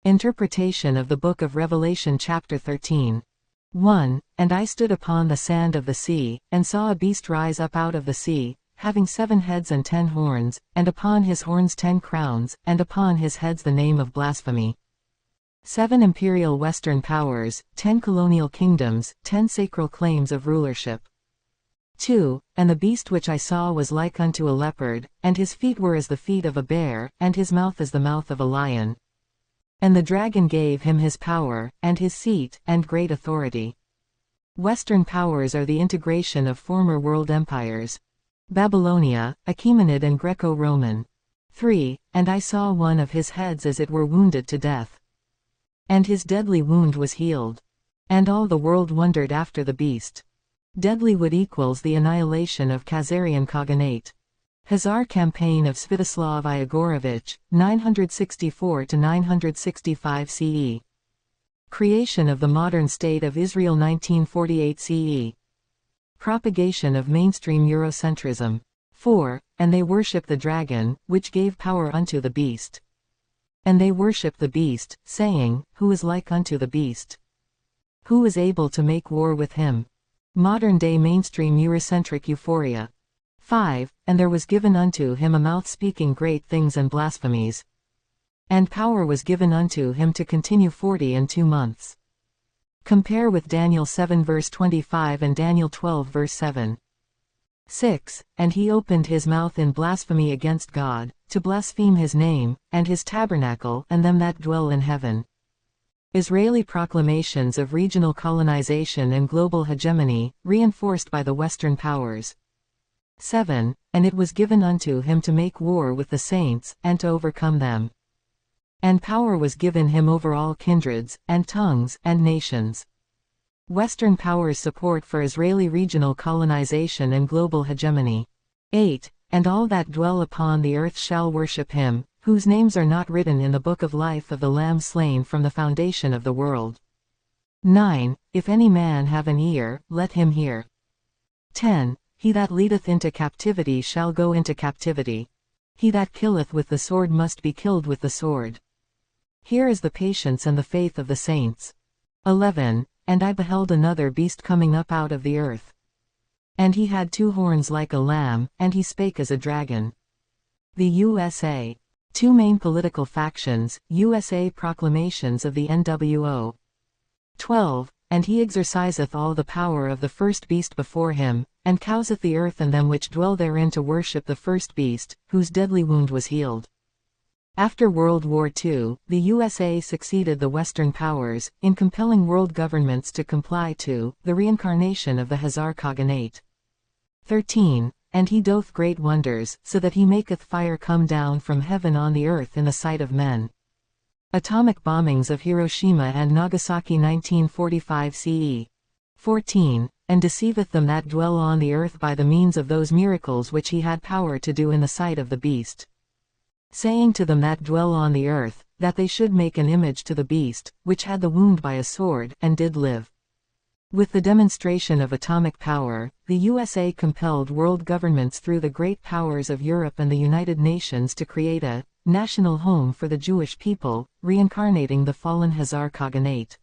Interpretation of the Book of Revelation chapter 13. 1. And I stood upon the sand of the sea, and saw a beast rise up out of the sea, having 7 heads and 10 horns, and upon his horns 10 crowns, and upon his heads the name of blasphemy. 7 imperial Western powers, 10 colonial kingdoms, 10 sacral claims of rulership. 2. And the beast which I saw was like unto a leopard, and his feet were as the feet of a bear, and his mouth as the mouth of a lion. And the dragon gave him his power, and his seat, and great authority. Western powers are the integration of former world empires. Babylonia, Achaemenid and Greco-Roman. 3. And I saw one of his heads as it were wounded to death. And his deadly wound was healed. And all the world wondered after the beast. Deadly wound equals the annihilation of Khazarian Khaganate. Khazar campaign of Svetoslav Igorovich, 964–965 CE. Creation of the modern State of Israel 1948 CE. Propagation of mainstream Eurocentrism. 4. And they worship the dragon, which gave power unto the beast. And they worship the beast, saying, Who is like unto the beast? Who is able to make war with him? Modern-day mainstream Eurocentric euphoria. 5. And there was given unto him a mouth speaking great things and blasphemies. And power was given unto him to continue 42 months. Compare with Daniel 7 verse 25 and Daniel 12 verse 7. 6. And he opened his mouth in blasphemy against God, to blaspheme his name, and his tabernacle, and them that dwell in heaven. Israeli proclamations of regional colonization and global hegemony, reinforced by the Western powers. 7. And it was given unto him to make war with the saints, and to overcome them. And power was given him over all kindreds, and tongues, and nations. Western powers' support for Israeli regional colonization and global hegemony. 8. And all that dwell upon the earth shall worship him, whose names are not written in the book of life of the Lamb slain from the foundation of the world. 9. If any man have an ear, let him hear. 10. He that leadeth into captivity shall go into captivity. He that killeth with the sword must be killed with the sword. Here is the patience and the faith of the saints. 11. And I beheld another beast coming up out of the earth. And he had 2 horns like a lamb, and he spake as a dragon. The USA. 2 main political factions, USA proclamations of the NWO. 12. And he exerciseth all the power of the first beast before him, and causeth the earth and them which dwell therein to worship the first beast, whose deadly wound was healed. After World War II, the USA succeeded the Western powers, in compelling world governments to comply to the reincarnation of the Khazar Khaganate. 13. And he doth great wonders, so that he maketh fire come down from heaven on the earth in the sight of men. Atomic bombings of Hiroshima and Nagasaki 1945 CE. 14. And deceiveth them that dwell on the earth by the means of those miracles which he had power to do in the sight of the beast. Saying to them that dwell on the earth, that they should make an image to the beast, which had the wound by a sword, and did live. With the demonstration of atomic power, the USA compelled world governments through the great powers of Europe and the United Nations to create a national home for the Jewish people, reincarnating the fallen Khazar Khaganate.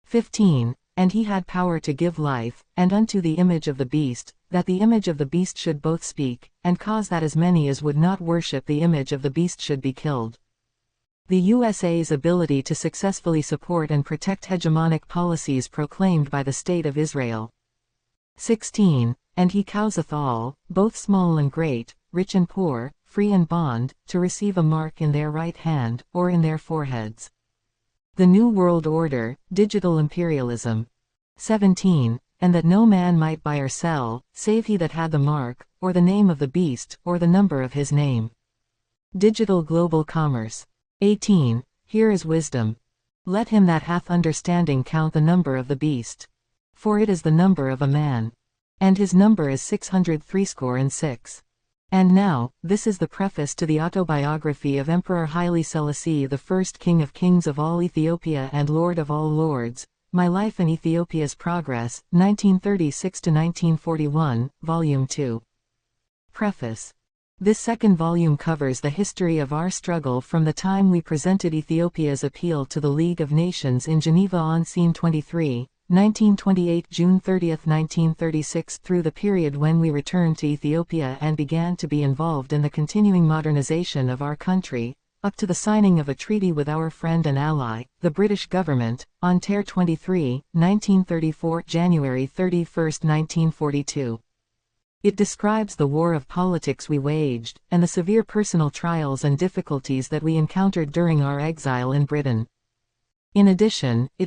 15. And he had power to give life, and unto the image of the beast, that the image of the beast should both speak, and cause that as many as would not worship the image of the beast should be killed. The USA's ability to successfully support and protect hegemonic policies proclaimed by the State of Israel. 16. And he causeth all, both small and great, rich and poor, free and bond, to receive a mark in their right hand, or in their foreheads. The New World Order, Digital Imperialism. 17. And that no man might buy or sell, save he that had the mark, or the name of the beast, or the number of his name. Digital Global Commerce. 18. Here is wisdom. Let him that hath understanding count the number of the beast. For it is the number of a man. And his number is 666. And now, this is the preface to the autobiography of Emperor Haile Selassie I, King of Kings of all Ethiopia and Lord of all Lords, My Life in Ethiopia's Progress, 1936–1941, Volume 2. Preface. This second volume covers the history of our struggle from the time we presented Ethiopia's appeal to the League of Nations in Geneva on Scene 23, 1928 June 30, 1936 through the period when we returned to Ethiopia and began to be involved in the continuing modernization of our country, up to the signing of a treaty with our friend and ally, the British government, on Ter 23, 1934 January 31, 1942. It describes the war of politics we waged, and the severe personal trials and difficulties that we encountered during our exile in Britain. In addition, it